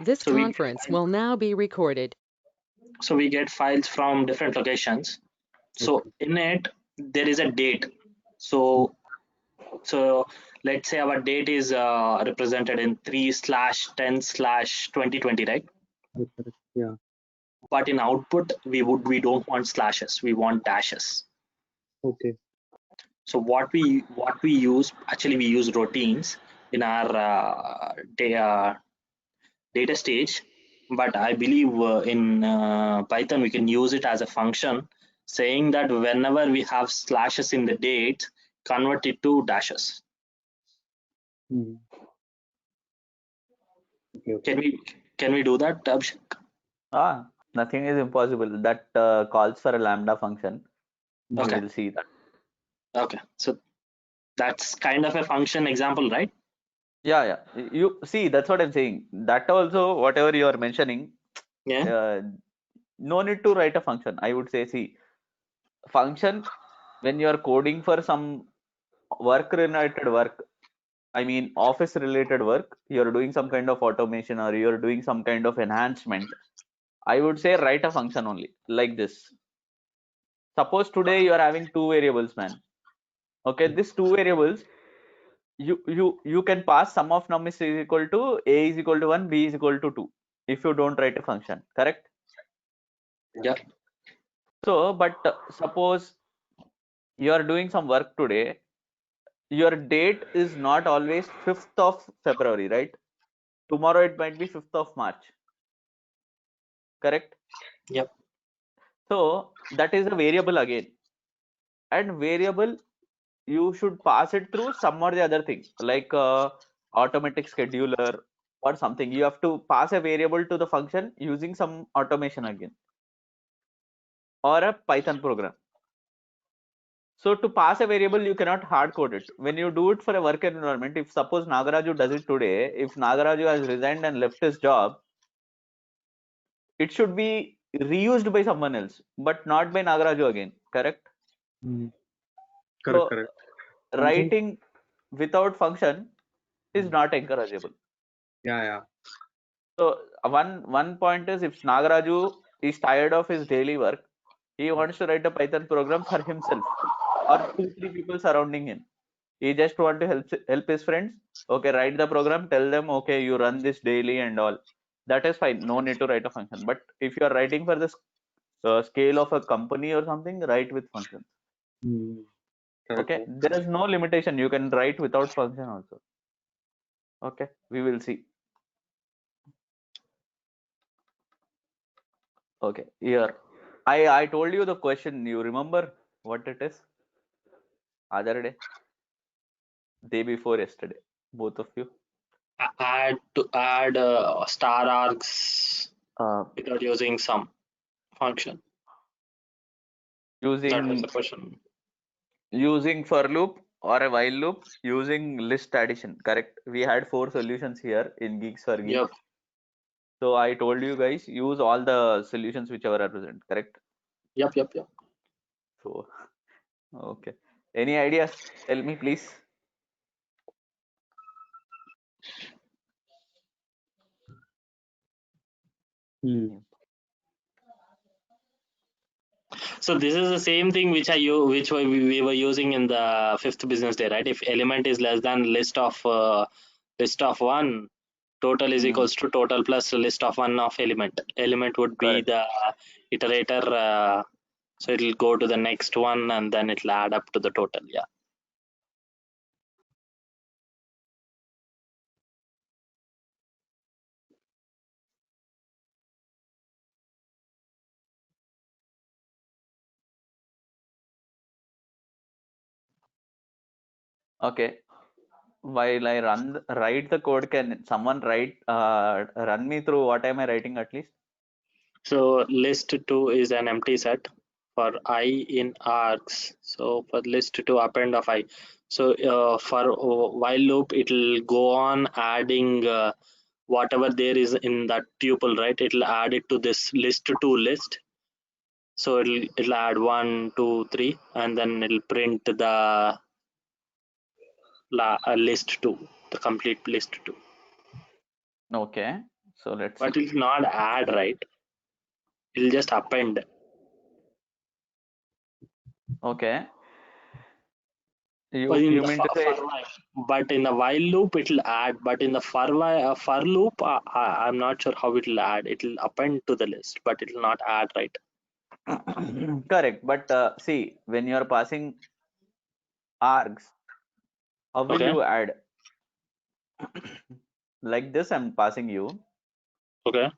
This So we conference will now be recorded. so we get files from different locations. So Okay. in it there is a date. So let's say our date is represented in 3/10/2020, right? Correct. Yeah. But in output we don't want slashes, we want dashes. Okay. So what we use, actually we use routines in our data stage, but I believe in Python we can use it as a function, saying that whenever we have slashes in the date, convert it to dashes. Hmm. Okay. Okay. Can we do that, Abhishek? Nothing is impossible. That calls for a lambda function. We Okay, will see that. okay. So that's kind of a function example, right? Yeah. You see, that's what I'm saying. That also, whatever you are mentioning, Yeah. no need to write a function. I would say, see, function when you are coding for some work-related work, I mean office-related work, you're doing some kind of automation or you're doing some kind of enhancement. I would say write a function only like this. Suppose today you are having two variables, man. Okay, these two variables, you can pass sum of num is equal to a is equal to 1, b is equal to 2 if you don't write a function, correct? Yeah. So, but suppose you are doing some work today, your date is not always 5th of February, right? Tomorrow it might be 5th of March, correct? Yep. So that is a variable again, and variable you should pass it through some or the other thing like automatic scheduler or something. You have to pass a variable to the function using some automation again or a Python program. So to pass a variable, you cannot hard code it. When you do it for a work environment, if suppose Nagaraju does it today, if Nagaraju has resigned and left his job, it should be reused by someone else, but not by Nagaraju again, correct? Hmm. Correct. So Correct. Something. writing without function is not encourageable. Yeah. Yeah. So one point is, if Nagaraju is tired of his daily work, he wants to write a Python program for himself or 2-3 people surrounding him. He just want to help his friends. Okay, write the program, tell them, okay, you run this daily and all. That is fine. No need to write a function. But if you are writing for this scale of a company or something, write with function. Hmm. Correct. Okay, there is no limitation. You can write without function also. Okay, we will see. Okay, here I told you the question. You remember what it is? Other day before yesterday, both of you. Add star args Uh, without using some function. That was the using question. for loop or a while loop, using list addition, correct? We had 4 solutions here in Geeks for Yep. Geeks. So I told you guys use all the solutions whichever are present, correct? Yep. Yep. Yep. So okay. Any ideas? Tell me please. Hmm. So this is the same thing which we were using in the fifth business day, right? If element is less than list of one, total is Hmm, equals to total plus list of one of element. Element would be correct. the iterator, so it'll go to the next one and then it'll add up to the total. Yeah. Okay. While I write the code, can someone run me through what am I writing at least? So list two is an empty set for I in args. So for list two, append of I. So for while loop, it'll go on adding whatever there is in that tuple, right? It'll add it to this list two list. So it'll add 1, 2, 3, and then it'll print the list two, the complete list two. Okay. So let's But see. it'll not add, right? It'll just append. Okay. But in You the mean to say, but in the while loop it'll add. But in the for loop, I'm not sure how it'll add. It'll append to the list, but it'll not add, right? correct, but see, when you are passing args, how will Okay. you add? Like this, I'm passing you, Okay.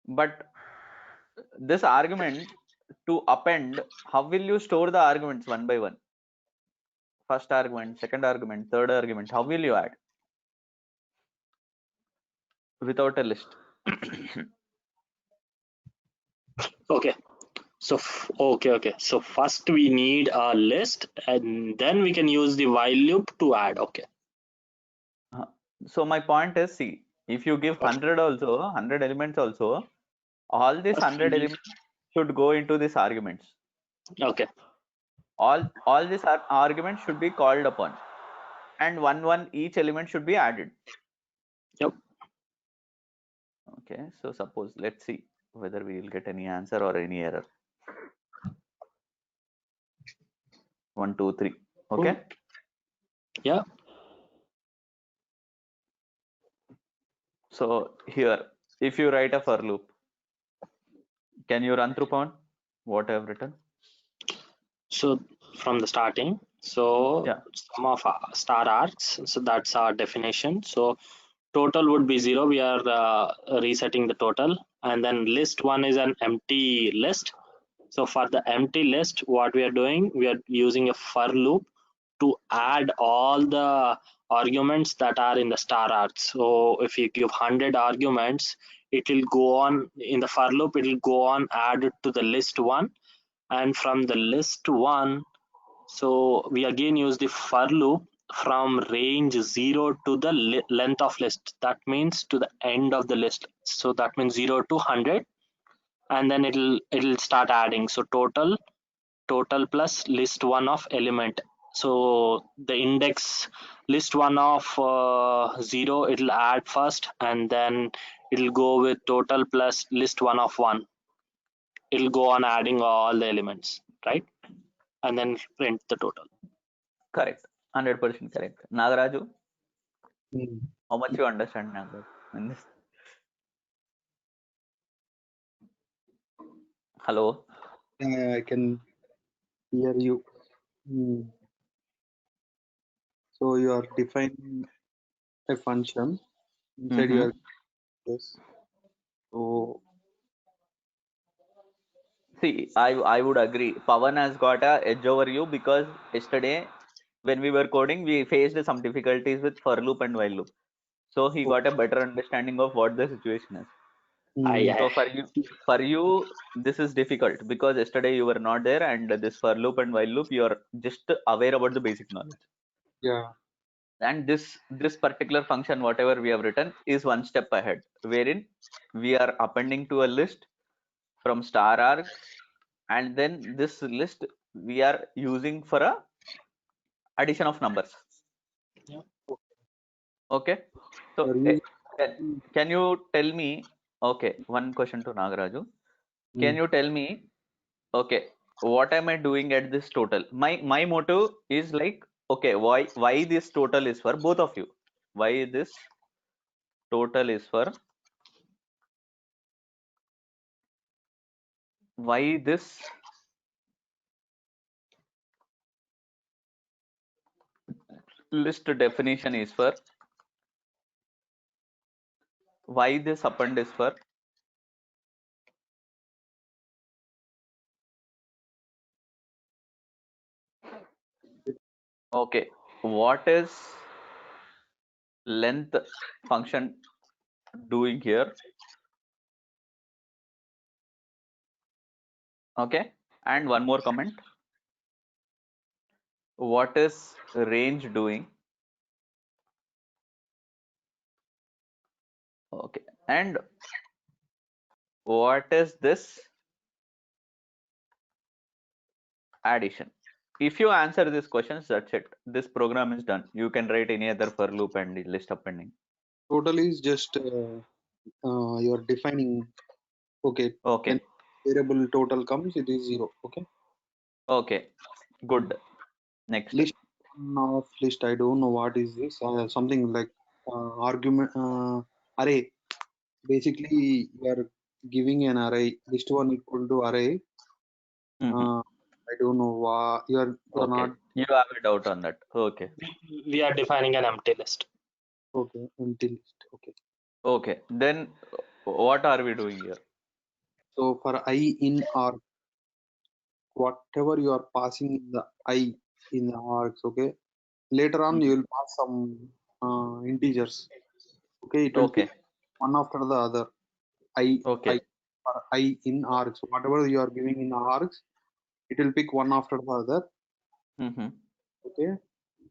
but this argument to append, how will you store the arguments one by one? First argument, second argument, third argument, how will you add without a list? Okay. So okay. So first we need a list, and then we can use the while loop to add. Okay. So my point is, see, if you give 100 also, 100 elements also, all these First we 100 need- elements should go into these arguments. Okay. All these arguments should be called upon, and one each element should be added. Yep. Okay, so suppose, let's see whether we will get any answer or any error. 1 2 3. Okay. Yeah. So here, if you write a for loop, can you run through Pawan what I have written? So from the starting, so Yeah. sum of star arcs. So that's our definition. So total would be 0. We are resetting the total, and then list 1 is an empty list. So for the empty list, what we are doing, we are using a for loop to add all the arguments that are in the star arcs. So if you give 100 arguments, it will go on in the for loop, it will go on add it to the list 1, and from the list 1, so we again use the for loop from range 0 to the length of list. That means to the end of the list. So that means 0 to 100, and then it'll start adding. So total plus list 1 of element. So the index list 1 of 0, it'll add first, and then it'll go with total plus list 1 of 1. It'll go on adding all the elements, right? And then print the total. Correct. 100% correct. Nagaraju, Hmm. how much you understand Nagaraju in this? Hello. I can hear you. So you are defining a function inside Mhm. your yes. So See, I would agree. Pawan has got a edge over you because yesterday when we were coding, we faced some difficulties with for loop and while loop. So he got a better understanding of what the situation is. So for you, this is difficult because yesterday you were not there, and this for loop and while loop, you are just aware about the basic knowledge. yeah. And this particular function, whatever we have written, is one step ahead, wherein we are appending to a list from star arcs, and then this list we are using for a addition of numbers. Yeah. Okay, so Are you can you tell me, okay, one question to Nagaraju, can Hmm. you tell me, okay, what am I doing at this total? My motto is like, okay, why this total is for both of you, why this total is for, why this list definition is for, why this append is for, okay, what is length function doing here? Okay, and one more comment, what is range doing? Okay, and what is this addition? If you answer these questions, that's it, this program is done. You can write any other for loop and the list appending. Total is just you're defining. Okay. Okay. When variable total comes, it is 0. Okay. Okay. Good. Next. List of list. I don't know what is this. Something like argument array. Basically, you are giving an array. List one equal to array. Mhm. I don't know why you're Okay. not You have a doubt on that. Okay. We are defining an empty list. okay. Empty list. Okay. Okay. Then what are we doing here? So for I in R, whatever you are passing in the I in the args, okay. Later on, Mhm. you will pass some integers. Okay, it will Okay. pick one after the other. I Okay. for I in args. Whatever you are giving in args, it will pick one after the other. Mm-hmm. Okay,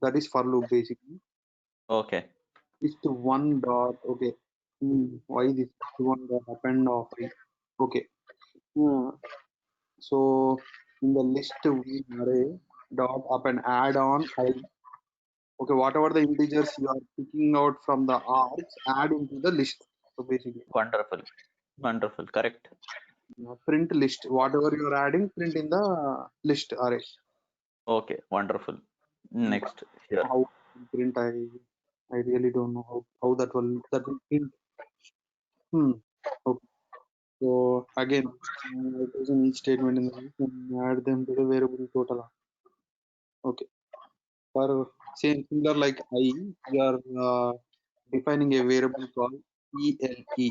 that is for loop basically. Okay. List one dot. Okay, why this one dot append of I? Okay, so in the list we array dot append add on I. Okay, whatever the integers you are picking out from the args, add into the list. So basically, Wonderful. Wonderful. Correct. print list. Whatever you are adding, print in the list array. Okay. Wonderful. Next here. How to print? I really don't know how that will print. Okay. So again, using each statement in the list and add them to the variable total. Okay. For same similar like I, we are defining a variable called ELE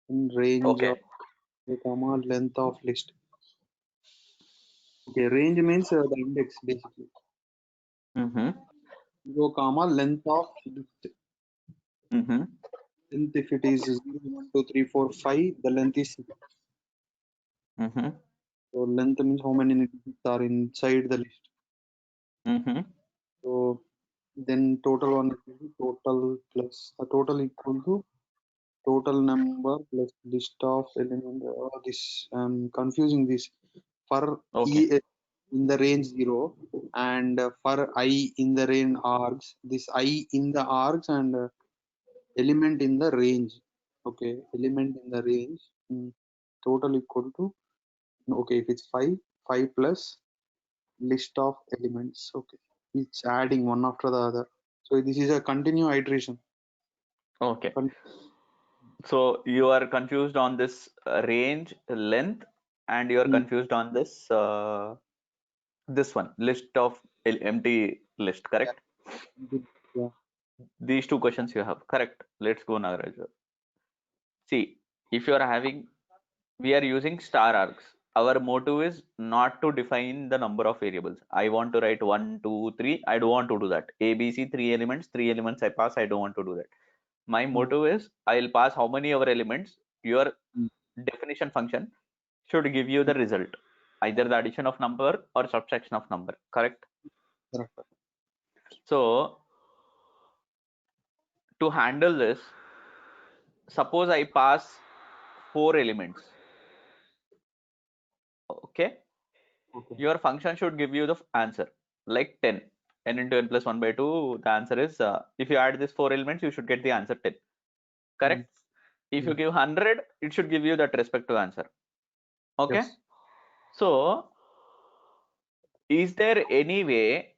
in range Okay. of a comma length of list. Okay, range means the index basically. Mm-hmm. So comma length of list. Mm-hmm. Length if it is 0, 1, 2, 3, 4, 5, the length is 6. Mm-hmm. So length means how many digits are inside the list. Mm-hmm. So then total one equal to total plus total equal to total number plus list of element. This I'm confusing this for Okay. E in the range 0 and for I in the range args. This I in the args and element in the range. Okay, element in the range. Total equal to okay if it's 5 plus list of elements. Okay, it's adding one after the other. So this is a continuous iteration. Okay. So you are confused on this range length, and you are Mm, confused on this one list of empty list. Correct. good. Yeah. These two questions you have. Correct. Let's go, Nagaraj. See, if you are having, we are using star args. Our motive is not to define the number of variables. I want to write 1, 2, 3. I don't want to do that. A, B, C, three elements I pass. I don't want to do that. My motive is I'll pass how many our elements. Your Mm, definition function should give you the result, either the addition of number or subtraction of number. Correct. correct. So to handle this, suppose I pass 4 elements. Okay. Okay. Your function should give you the answer like 10. N into n plus 1 by 2. The answer is if you add these 4 elements, you should get the answer 10. Correct. If you Mm, give 100, it should give you that respective answer. Okay. yes. So is there any way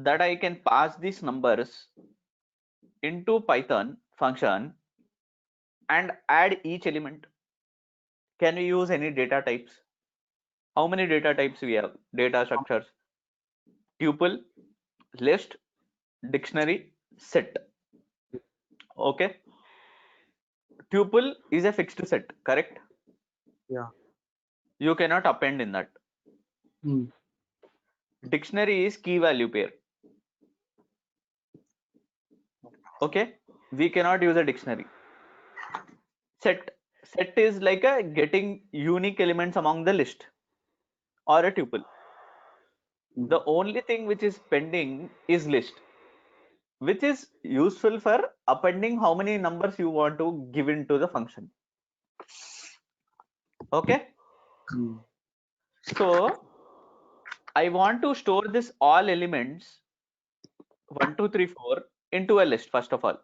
that I can pass these numbers into Python function and add each element? Can we use any data types? How many data types we have? Data structures: tuple, list, dictionary, set. Okay. Tuple is a fixed set, correct? Yeah. You cannot append in that. Mm, Dictionary is key value pair. Okay. We cannot use a dictionary. Set is like a getting unique elements among the list or a tuple. The only thing which is pending is list, which is useful for appending how many numbers you want to give into the function. Okay. mm, So I want to store this all elements 1, 2, 3, 4 into a list. First of all,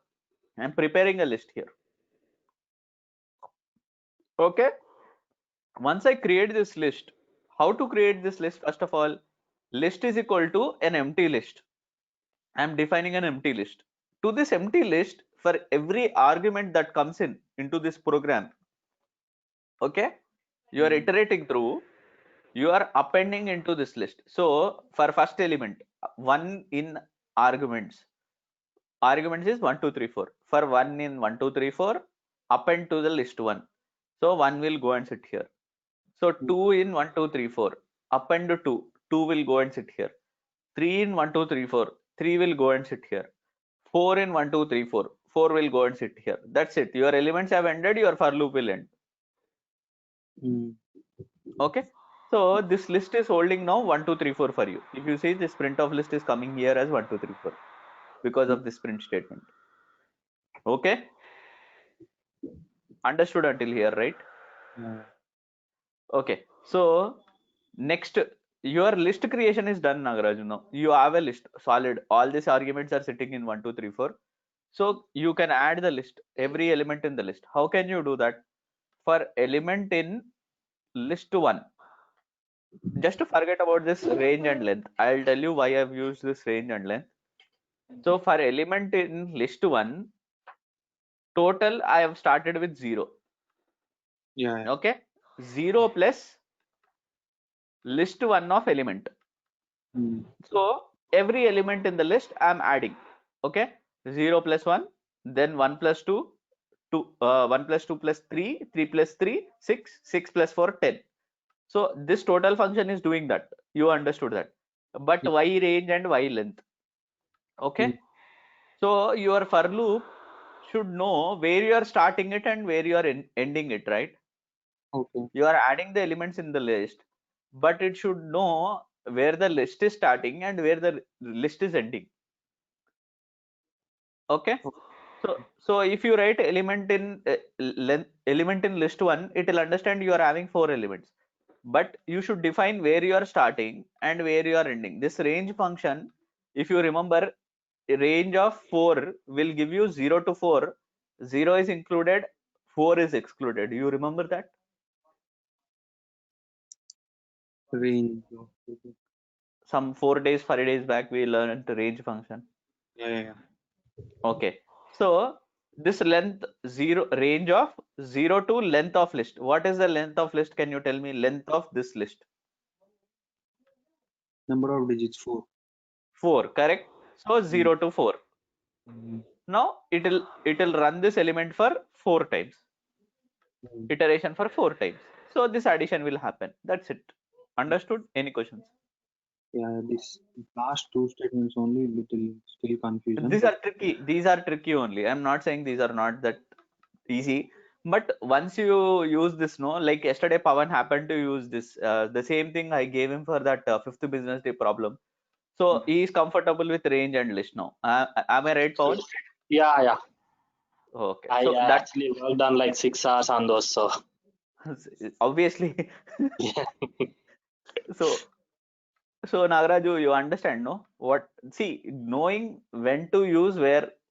I'm preparing a list here. Okay. Once I create this list, how to create this list? First of all, list is equal to an empty list. I'm defining an empty list. To this empty list, for every argument that comes in into this program, okay, you are iterating through, you are appending into this list. So for first element, one in arguments is 1 2 3 4. For one in 1 2 3 4, append to the list one. So one will go and sit here. So 2 in 1 2 3 4, append to 2, 2 will go and sit here. 3 in 1 2 3 4, 3 will go and sit here. 4 in 1 2 3 4, 4 will go and sit here. That's it. Your elements have ended, your for loop will end. Okay. So this list is holding now 1 2 3 4 for you. If you see, this print of list is coming here as 1 2 3 4 because of this print statement. Okay. Understood until here, right? Okay. So next, your list creation is done, Nagaraj. Now you have a list solid. All these arguments are sitting in 1 2 3 4. So you can add the list, every element in the list. How can you do that? For element in list 1, just to forget about this range and length, I'll tell you why I've used this range and length. So for element in list 1, total I have started with 0. Yeah. Okay. 0 plus list 1 of element. So every element in the list I'm adding. Okay. 0 plus 1, then 1 plus 2, 1 plus 2 plus 3, 3 plus 3, 6, 6 plus 4, 10. So this total function is doing that. You understood that. But why range and why length? Okay. So your for loop should know where you are starting it and where you are ending it, right? Okay. You are adding the elements in the list, but it should know where the list is starting and where the list is ending. Okay. So if you write element in list 1, it will understand you are having 4 elements. But you should define where you are starting and where you are ending. This range function, if you remember, a range of 4 will give you 0 to 4. 0 is included, 4 is excluded. You remember that? Range. Some 4 days, 5 days back, we learned the range function. Yeah. Okay. So this length range of 0 to length of list. What is the length of list? Can you tell me length of this list? Number of digits 4. 4, correct? So 0 to 4. Now it will run this element for 4 times. Iteration for 4 times. So this addition will happen. That's it. Understood? Any questions? Yeah, this last two statements only little still confusion. These are tricky. These are tricky only. I'm not saying these are not that easy. But once you use this, no, like yesterday, Pawan happened to use this. The same thing I gave him for that 5th business day problem. So he is comfortable with range and list now. Am I right, Pawan? Yeah. Okay. I So that actually worked on like 6 hours on those. So obviously. yeah. So Nagaraju, you understand, no? Knowing when to use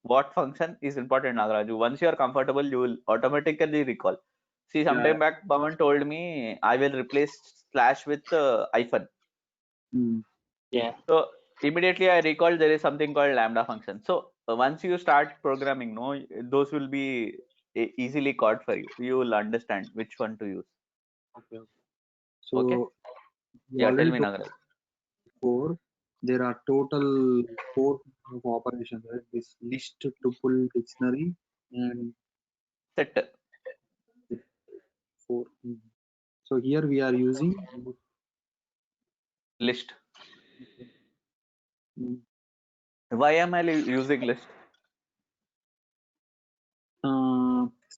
what function is important, Nagaraju. Once you are comfortable, you will automatically recall. See, sometime back, Pawan told me I will replace slash with hyphen. Yeah. So immediately I recalled there is something called lambda function. So once you start programming, no, those will be easily caught for you. You will understand which one to use. Okay. So Okay. Yeah, tell me, Nagaraju. 4. There are total 4 of operations, right? This list, tuple, dictionary, and Set 4. So here we are using list. Why am I using list?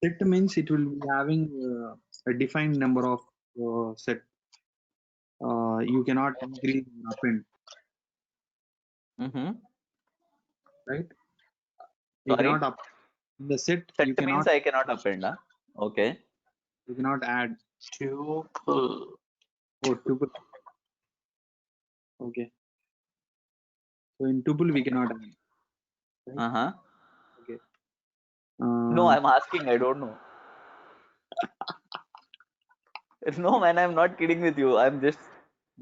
Set means it will be having a defined number of set. You cannot increase or append. Right? You Sorry? cannot the set. Set You means cannot. I cannot append. Huh? Okay. You cannot add. Tuple. Tuple. Okay. So in tuple we cannot add. Right? Okay. No, I'm asking. I don't know. No, man, I'm not kidding with you. I'm just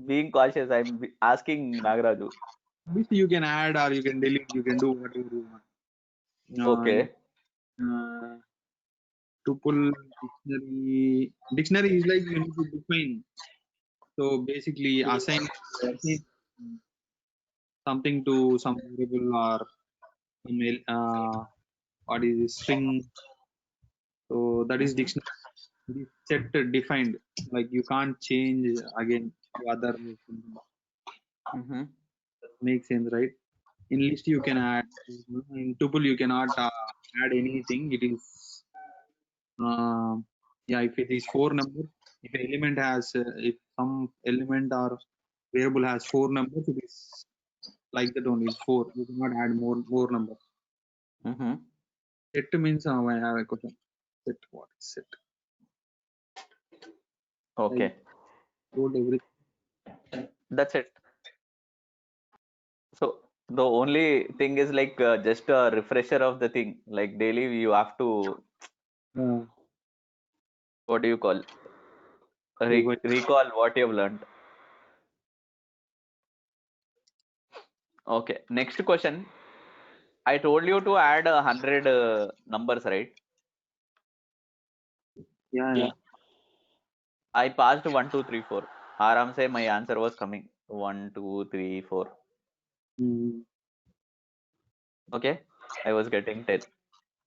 being cautious. I'm asking Nagaraju. Obviously, you can add or you can delete. You can do whatever you want. Okay. Uh, tuple dictionary is like you need to define. So basically, assign something to some variable or what is it, string. So that is dictionary. It is set defined. Like you can't change again to other. Mm-hmm. Makes sense, right? In list you can add. In tuple you cannot add anything. It is yeah. If it is 4 numbers, if an element has if some element or variable has 4 numbers, it is like that only. It's 4. You cannot add more numbers. Mm-hmm. Set means I have a question. Set what is set? Okay. I told everything. That's it. So the only thing is like just a refresher of the thing. Like daily you have to, what do you call? Recall what you've learned. Okay. Next question. I told you to add 100 numbers, right? Yeah. I passed 1, 2, 3, 4. Aram say my answer was coming. 1, 2, 3, 4. Okay. I was getting 10.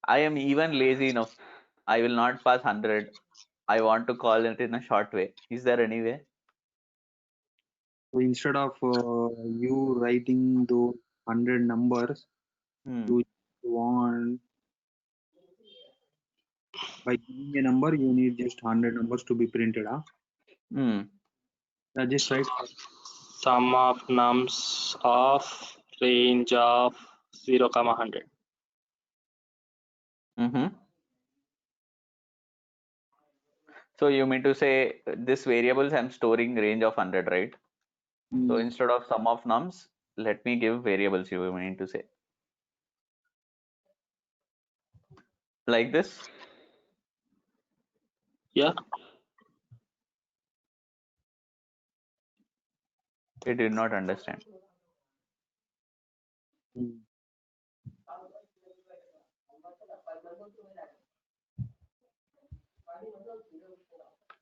I am even lazy enough. I will not pass 100. I want to call it in a short way. Is there any way? So instead of you writing those 100 numbers, you want by giving a number, you need just 100 numbers to be printed. Just So write sum of nums of range of 0, 100. So you mean to say this variables I'm storing range of 100, right? So instead of sum of nums, let me give variables, you mean to say. Like this? Yeah. I did not understand.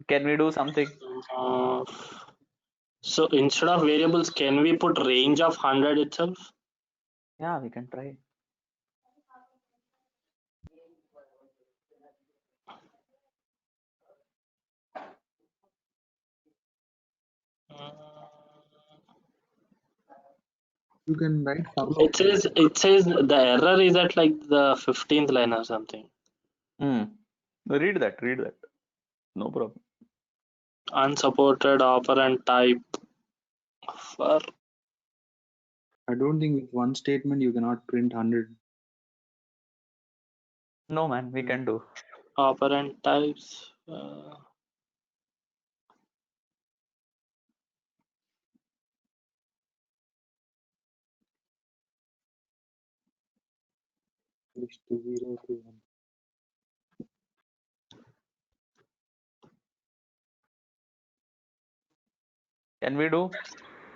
Can we do something? So instead of variables, can we put range of 100 itself? Yeah, we can try. You can write It says the error is at like the 15th line or something. Read that. No problem. Unsupported operand type for. I don't think with one statement you cannot print 100. No, man, we can do. Operand types. List 0 to 1. Can we do?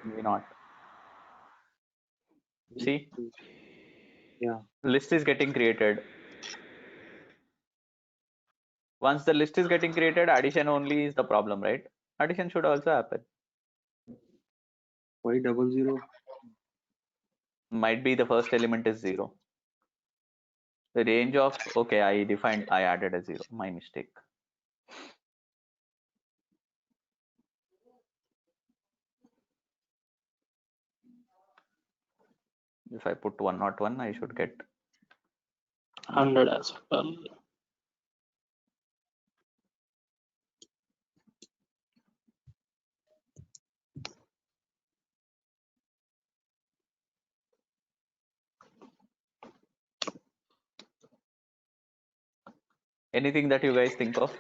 Maybe not. See? Yeah. List is getting created. Once the list is getting created, addition only is the problem, right? Addition should also happen. Why 00? Might be the first element is 0. The range of, okay, I added a 0. My mistake. If I put 101, I should get 100 as well. anything that you guys think of.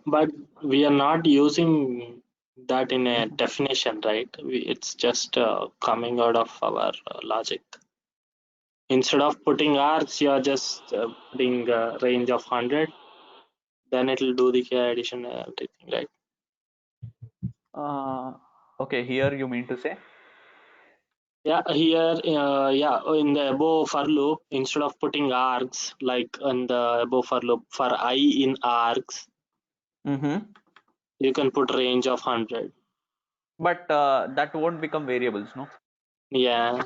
But we are not using that in a definition, right? It's just coming out of our logic. Instead of putting args, you are just putting range of 100. then it will do the addition and everything, right? Okay, here you mean to say? Yeah, here, yeah, in the above for loop, instead of putting args, like in the above for loop, for I in args, Mm-hmm. you can put range of 100. But that won't become variables, no? Yeah,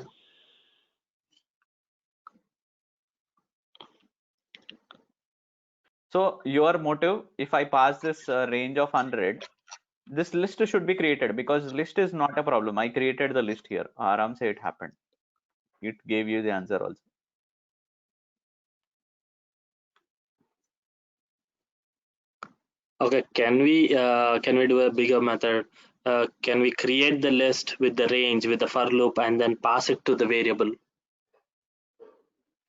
So your motive, if I pass this range of 100, this list should be created because list is not a problem. I created the list here. Aram say it happened. It gave you the answer also. okay, can we do a bigger method? Can we create the list with the range with the for loop and then pass it to the variable?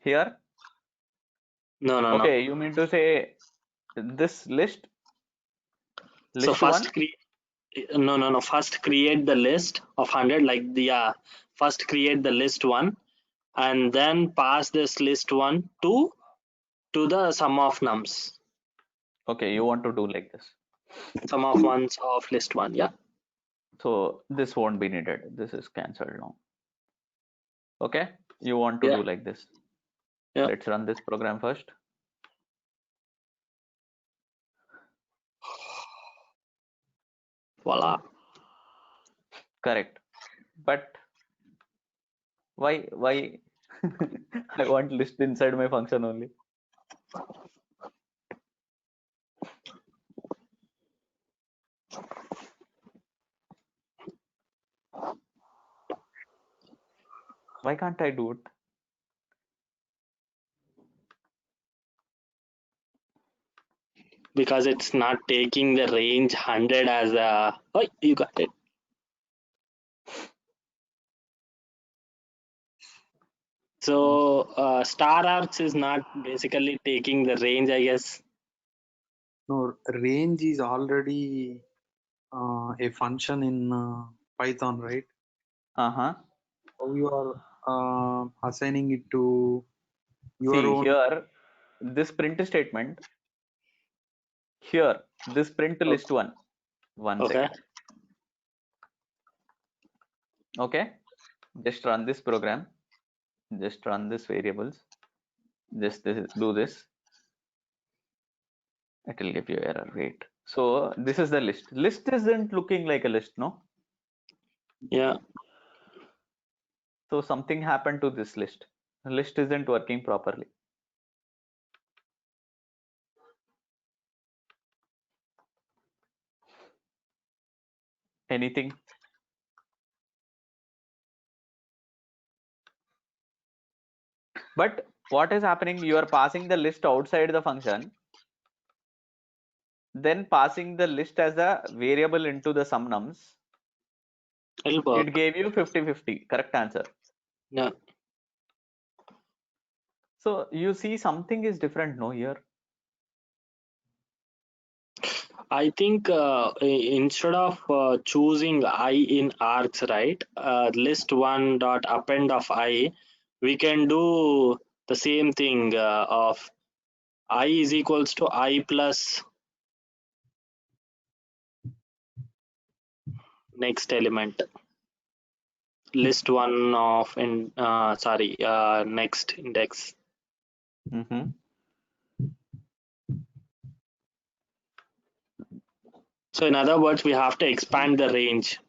Here, No, no, no. okay, you mean to say this list, So list one? no. First create the list of 100, like the first create the list one, and then pass this list one to the sum of nums, Okay, you want to do like this. sum of ones of list one. Yeah. So this won't be needed. This is cancelled now. Okay, you want to Yeah. do like this. Yeah. Let's run this program first. Voila. Correct. But why I want list inside my function only. Why can't I do it? Because it's not taking the range 100 as a. Oh, you got it. So star arcs is not basically taking the range, I guess. No, range is already a function in Python, right? Uh-huh. How you are assigning it to your See own? here, this print statement. Here, this print list one. One Okay. second. Okay. Just run this program. Just run this variables. Just do this. It will give you error. Wait. So this is the list. List isn't looking like a list, no? Yeah. So something happened to this list. The list isn't working properly. Anything? But what is happening? You are passing the list outside the function, then passing the list as a variable into the sum nums. It'll work. It gave you 50-50. Correct answer. Yeah. So you see something is different, no, here. I think instead of choosing I in args, right? List one dot append of I, we can do the same thing of I is equals to I plus next element. List one of in next index. Mm-hmm. So in other words, we have to expand the range.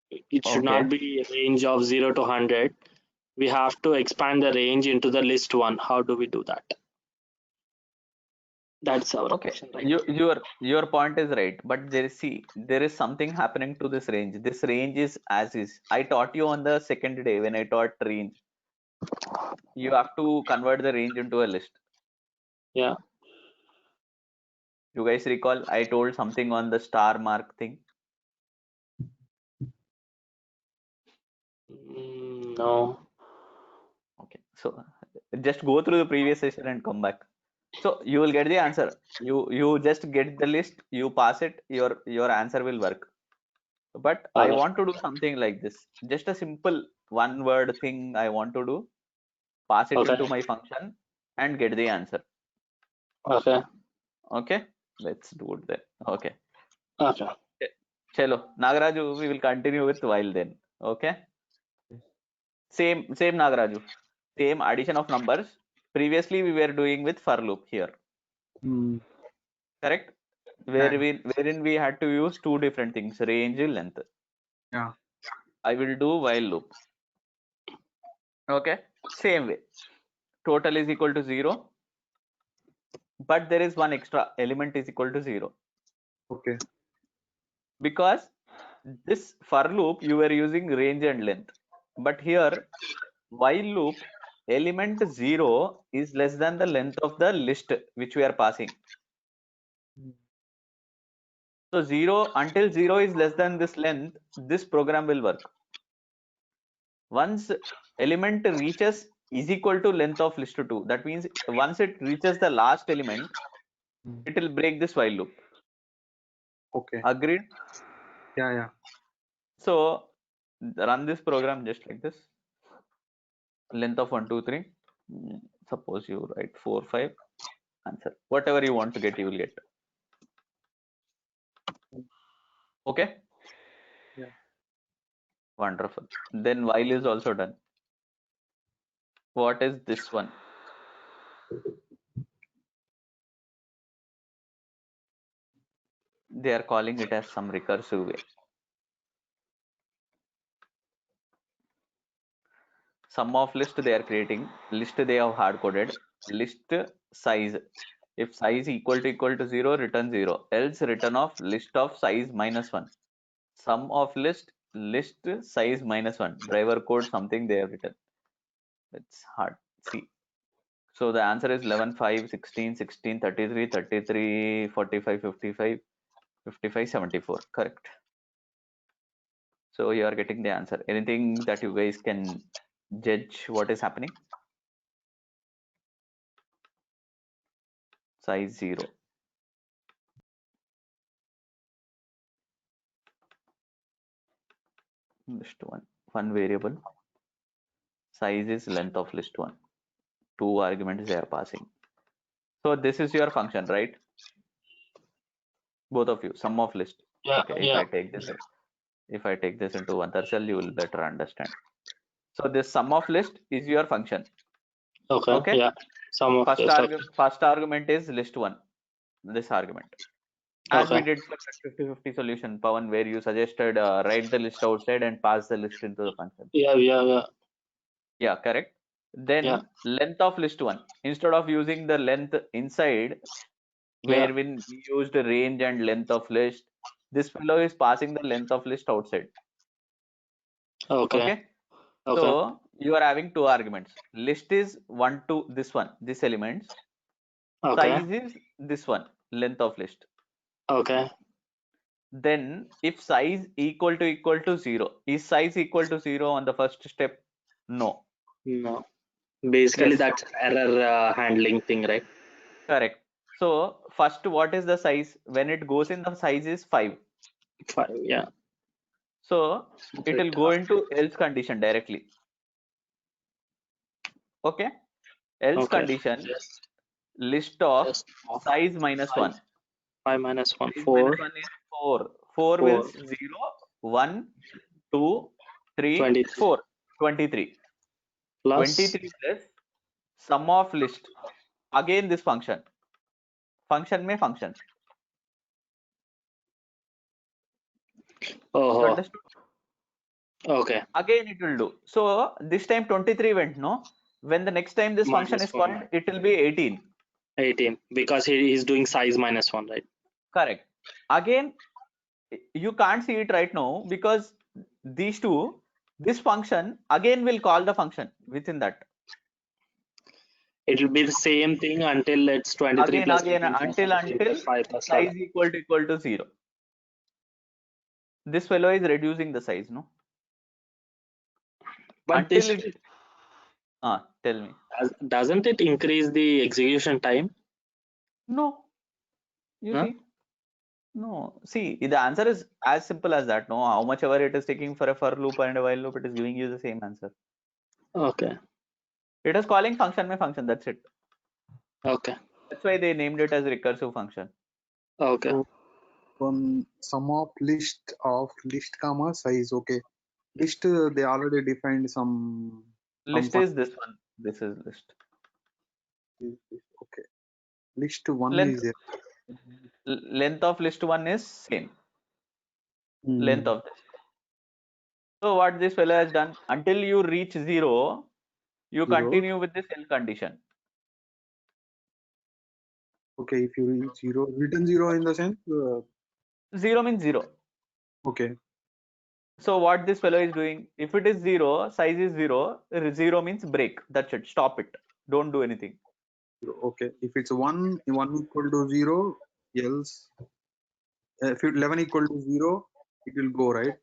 It should Okay. not be a range of 0 to 100. We have to expand the range into the list one. How do we do that? That's our Okay. question, right? Your point is right, but there is something happening to this range. This range is as is. I taught you on the second day when I taught range. You have to convert the range into a list. Yeah. You guys recall I told something on the star mark thing? No. Okay. So just go through the previous session and come back. So you will get the answer. You just get the list, you pass it, your answer will work. But I Okay. want to do something like this. Just a simple one word thing I want to do. Pass it Okay. into my function and get the answer. Okay. Okay, let's do it then. Okay. Okay. Chalo, Nagaraju, we will continue with while then. Okay. Same Nagaraju. Same addition of numbers. Previously we were doing with for loop here. Correct? Wherein we had to use two different things, range and length. Yeah. I will do while loop. Okay. Same way. Total is equal to 0. But there is one extra element is equal to 0. Okay. Because this for loop you were using range and length. But here while loop element 0 is less than the length of the list which we are passing. So 0 until 0 is less than this length, this program will work. Once element reaches is equal to length of list 2, that means once it reaches the last element, it will break this while loop. Okay. Agreed? Yeah. So run this program just like this. Length of 1, 2, 3. Suppose you write 4, 5. Answer. Whatever you want to get, you will get. Okay? Yeah. Wonderful. Then while is also done. What is this one? They are calling it as some recursive way. Sum of list they are creating. List they have hard coded. List size. If size equal to 0, return 0. Else return of list of size -1. Sum of list size -1. Driver code something they have written. It's hard. See. So the answer is 11, 5, 16, 16, 33, 33, 45, 55, 55, 74. Correct. So you are getting the answer. Anything that you guys can judge what is happening? Size 0. List 1 variable. Size is length of list 1. 2 arguments they are passing. So this is your function, right? Both of you, sum of list. Yeah. Okay, if I take this into one cell, you will better understand. So this sum of list is your function. Okay. Yeah. Sum of list. First argument is list 1. This argument. As we did for 50-50 solution, Pawan, where you suggested write the list outside and pass the list into the function. Yeah, correct. Then length of list 1. Instead of using the length inside, where when we used range and length of list, this fellow is passing the length of list outside. Okay. So you are having two arguments. List is 1 to this elements. Size is this one, length of list. Okay. Then if size equal to 0, is size equal to 0 on the first step? No. Basically that's error handling thing, right? Correct. So first, what is the size? When it goes in, the size is 5. 5, yeah. So it will go into else condition directly. Okay. Else condition, list of size -1. 5 minus 1, Size 4. -1 is 4. 4 means 0, 1, 2, 3, 23. 4. 23. Plus 23 plus sum of list. Again this function. Function mein function. You understood? Okay. Again it will do. So this time 23 went, no? When the next time this function is called, it will be 18. 18 because he is doing size -1, right? Correct. Again, you can't see it right now because these two, this function again will call the function within that. It will be the same thing until it's 23 again plus until 5 plus size equal to 0. This fellow is reducing the size, no? But until this it tell me. Doesn't it increase the execution time? No. You see? No. See, the answer is as simple as that. No, how much ever it is taking for a for loop and a while loop, it is giving you the same answer. Okay. It is calling function by function. That's it. Okay. That's why they named it as recursive function. Okay. So from sum of list comma size. Okay. List they already defined some List is this one. This is list. Okay. List one Length is there. length of list one is same. Hmm. Length of this. So what this fellow has done, until you reach 0, you Zero. continue with this else condition. Okay, if you reach 0, written 0 in the sense. 0 means 0. Okay. So what this fellow is doing, if it is 0, size is 0, 0 means break. That's it. Stop it. Don't do anything. Okay. If it's 1 equal to 0, else. If 11 equal to 0, it will go, right?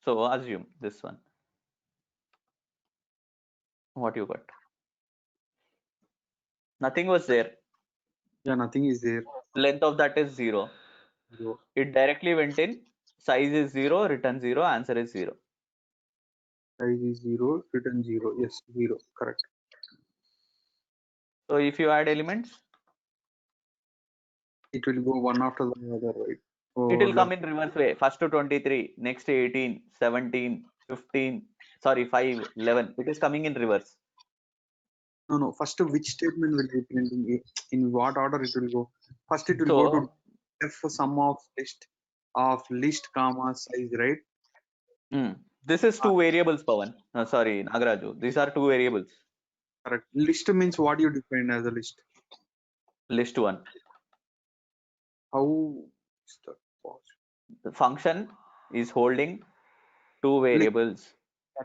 So assume this one. What you got? Nothing was there. Yeah, nothing is there. Length of that is 0. 0. It directly went in. Size is 0, return 0, answer is 0. Size is 0, written 0. Yes, 0. Correct. So if you add elements, It will go one after the other, right? So it will come in reverse way. First to 23, next to 18, 17, 15, sorry, 5, 11. It is coming in reverse. No. First, which statement will be printing? In what order it will go? First, it will go to f sum of list comma size, right? This is two variables, Pawan. Sorry, Nagaraju. These are two variables. Correct. List means what you define as a list. List one. How is that possible? The function is holding two variables.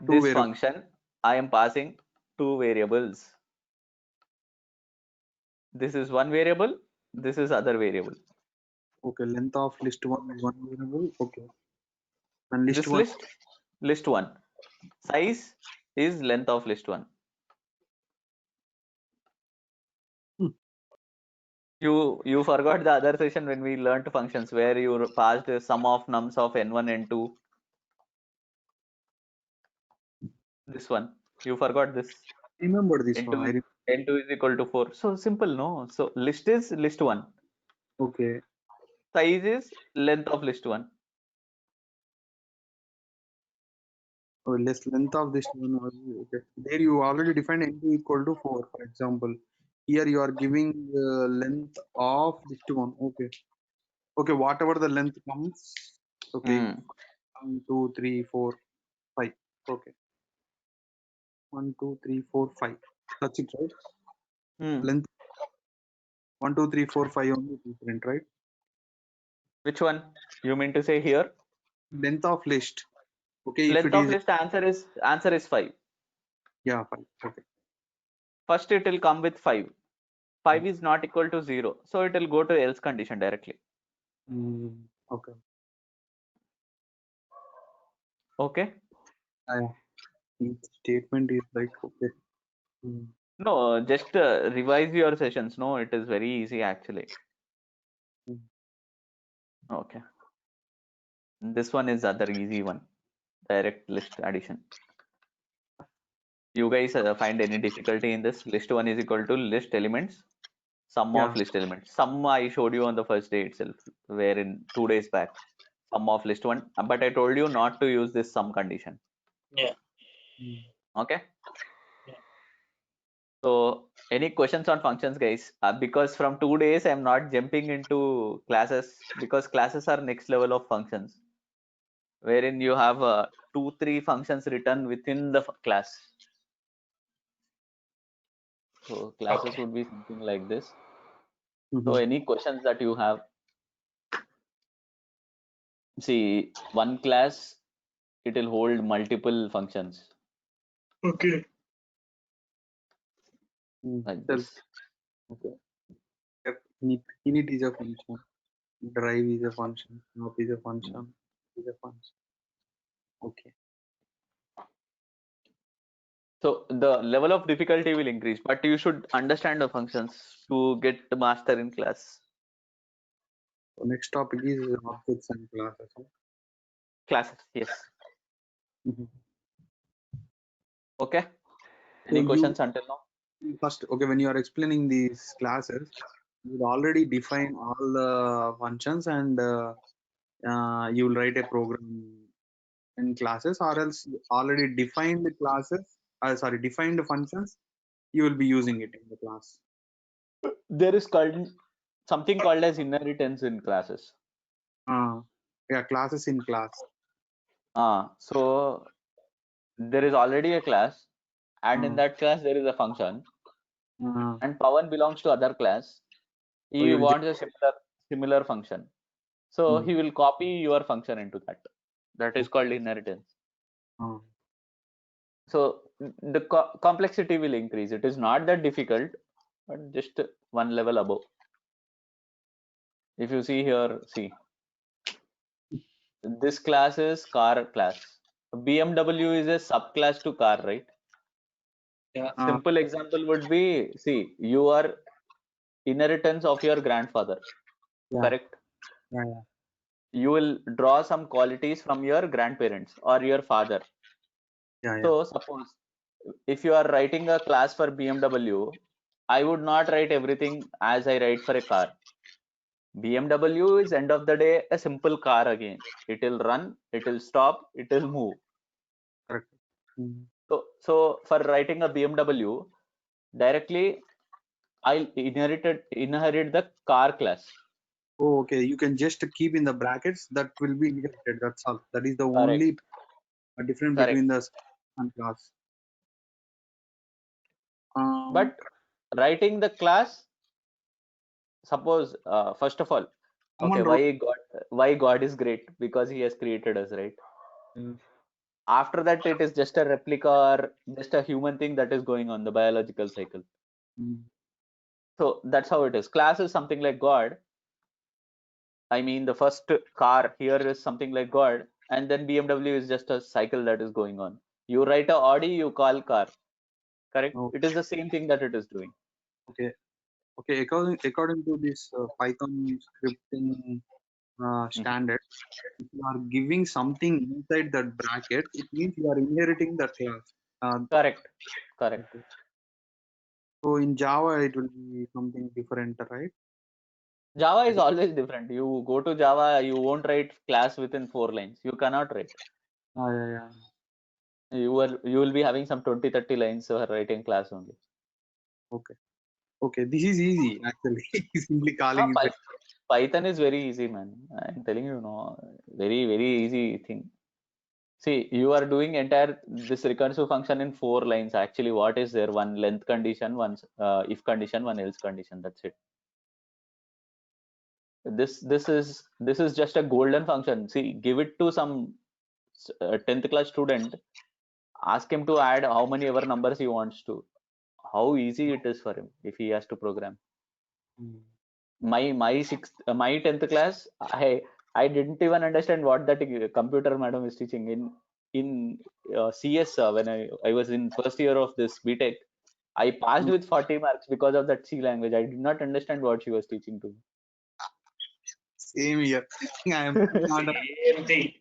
Two This variables. function, I am passing two variables. This is one variable. This is other variable. Okay, length of list one is one variable. Okay. And list This one. list one. Size is length of list one. You forgot the other session when we learned functions where you passed the sum of nums of n1 n2. This one. You forgot this. Remember this one. N2 n2 is equal to 4. So simple, no? So list is list one. Okay. Size is length of list one. Oh, less length of this one was okay. There you already defined n2 equal to 4, for example. Here you are giving length of this one. Okay. Okay, whatever the length comes. Okay. 1, 2, 3, 4, 5. Okay. 1, 2, 3, 4, 5. That's it, right? Length 1, 2, 3, 4, 5 only different, right? Which one? You mean to say here? Length of list. Okay. Length If it of is list answer is 5. yeah, 5. Okay. First it will come with 5. 5 is not equal to 0. So it will go to else condition directly. Okay. Okay. Statement is like okay. No, just revise your sessions. No, it is very easy actually. Okay. This one is other easy one. Direct list addition. You guys find any difficulty in this? List one is equal to list elements, sum of list elements. Sum I showed you on the first day itself, wherein 2 days back. Sum of list one, but I told you not to use this sum condition. Yeah. Okay. So any questions on functions, guys? Because from 2 days I'm not jumping into classes because classes are next level of functions, wherein you have 2-3 functions written within the class. So classes would be something like this. So any questions that you have? See, one class, it will hold multiple functions. Okay. Like this. Okay. Init is a function. Drive is a function. Stop is a function. Is a function. Okay. So the level of difficulty will increase, but you should understand the functions to get the master in class. So next topic is objects and classes. Classes, yes. Okay. Any So questions until now? first, okay, when you are explaining these classes, you will already define all the functions and you will write a program in classes, or else you already defined the classes, defined functions, you will be using it in the class. There is something called as inheritance in classes. Yeah, classes in class. So there is already a class, and in Uh, that class there is a function, uh, and Pawan belongs to other class. He so you will wants a similar function, so Hmm. he will copy your function into that. That is called inheritance. uh, So the complexity will increase. It is not that difficult, but just one level above. If you see here, see, this class is car class. BMW is a subclass to car, right? Yeah. Simple example would be, see, you are inheritance of your grandfather, yeah, correct? yeah, You will draw some qualities from your grandparents or your father. yeah. So suppose if you are writing a class for BMW, I would not write everything as I write for a car. BMW is end of the day a simple car again. It will run, it will stop, it will move. Correct. Hmm. So for writing a BMW, directly I'll inherit the car class. Oh, okay. You can just keep in the brackets that will be inherited. That's all. That is the Correct. only difference Correct. between the and class. But writing the class, suppose first of all, Someone okay, wrote. why God is great? Because he has created us, right? After that, it is just a replica or just a human thing that is going on the biological cycle. Hmm. So that's how it is. Class is something like God. I mean, the first car here is something like God, and then BMW is just a cycle that is going on. You write a Audi, you call car, correct? Oh, It is the same thing that it is doing. okay. Okay. According to this Python scripting standard, if you are giving something inside that bracket, it means you are inheriting that class. Correct. Correct. Okay. So in Java, it will be something different, right? Java is always different. You go to Java, you won't write class within 4 lines. You cannot write. Yeah. You will be having some 20-30 lines for writing class only. Okay. Okay. This is easy actually. Simply calling it. Python is very easy, man. I'm telling you, no, very, very easy thing. See, you are doing entire this recursive function in 4 lines. Actually, what is there? One length condition, one if condition, one else condition. That's it. This is just a golden function. See, give it to some 10th class student. Ask him to add how many ever numbers he wants to. How easy it is for him if he has to program. My 10th class, I didn't even understand what that computer madam is teaching in CS when I was in first year of this BTech. I passed with 40 marks because of that C language. I did not understand what she was teaching to me. Same here. I am not a, Same thing.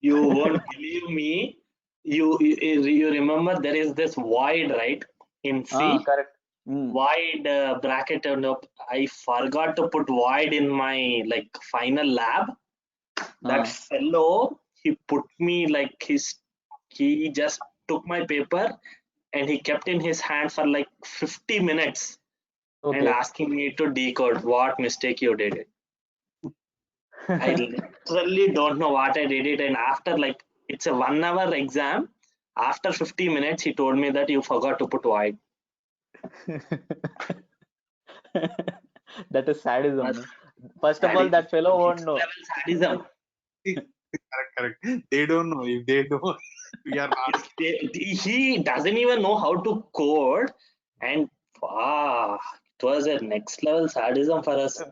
You won't believe me. You remember there is this void, right, in C? Correct. Void bracket. I forgot to put void in my like final lab. That fellow, he put me like he just took my paper and he kept in his hand for like 50 minutes and Okay. asking me to decode what mistake you did it. I literally don't know what I did it, and after like it's a 1 hour exam. After 50 minutes, he told me that you forgot to put void. That is sadism. That's, No? First of that all, is that fellow won't next know. level sadism. correct. They don't know. If they don't, we are not. He doesn't even know how to code, and it was a next level sadism for us.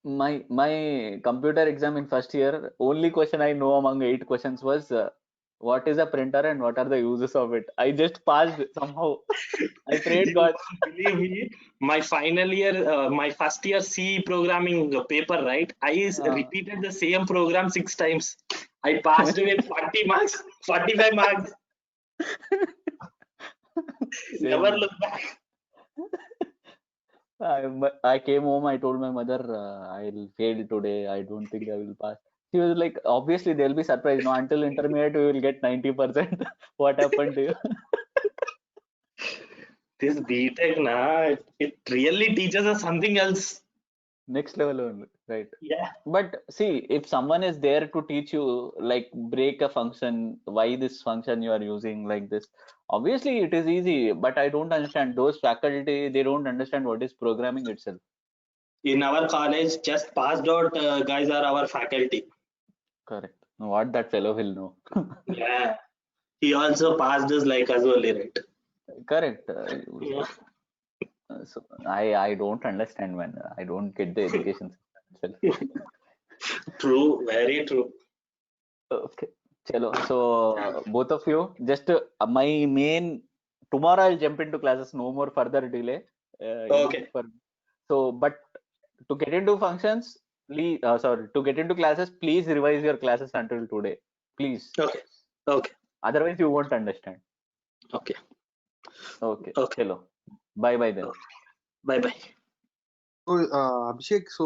My computer exam in first year, only question I know among 8 questions was what is a printer and what are the uses of it. I just passed somehow. I prayed You God. won't believe me. My final year, my first year C programming paper, right? I repeated the same program 6 times. I passed with 40 marks, 45 marks. Same, Never man. look back. I came home, I told my mother, I'll fail today. I don't think I will pass. She was like, obviously they'll be surprised. No, until intermediate you will get 90%. What happened to you? This BTech, it really teaches us something else. Next level only, right? Yeah. But see, if someone is there to teach you, like break a function, why this function you are using like this, obviously it is easy. But I don't understand those faculty, they don't understand what is programming itself. In our college, just passed out guys are our faculty. Correct. What that fellow will know. Yeah. He also passed us like us only, right? Correct. Yeah. So I don't understand, man. I don't get the education system itself. True, very true. Okay. Chalo. So both of you, just my main tomorrow I'll jump into classes. No more further delay. Okay. But to get into functions, please. To get into classes, please revise your classes until today. Please. Okay. Okay. Otherwise, you won't understand. Okay. Okay. Okay. Chalo. Bye bye then. Bye bye. So, Abhishek, so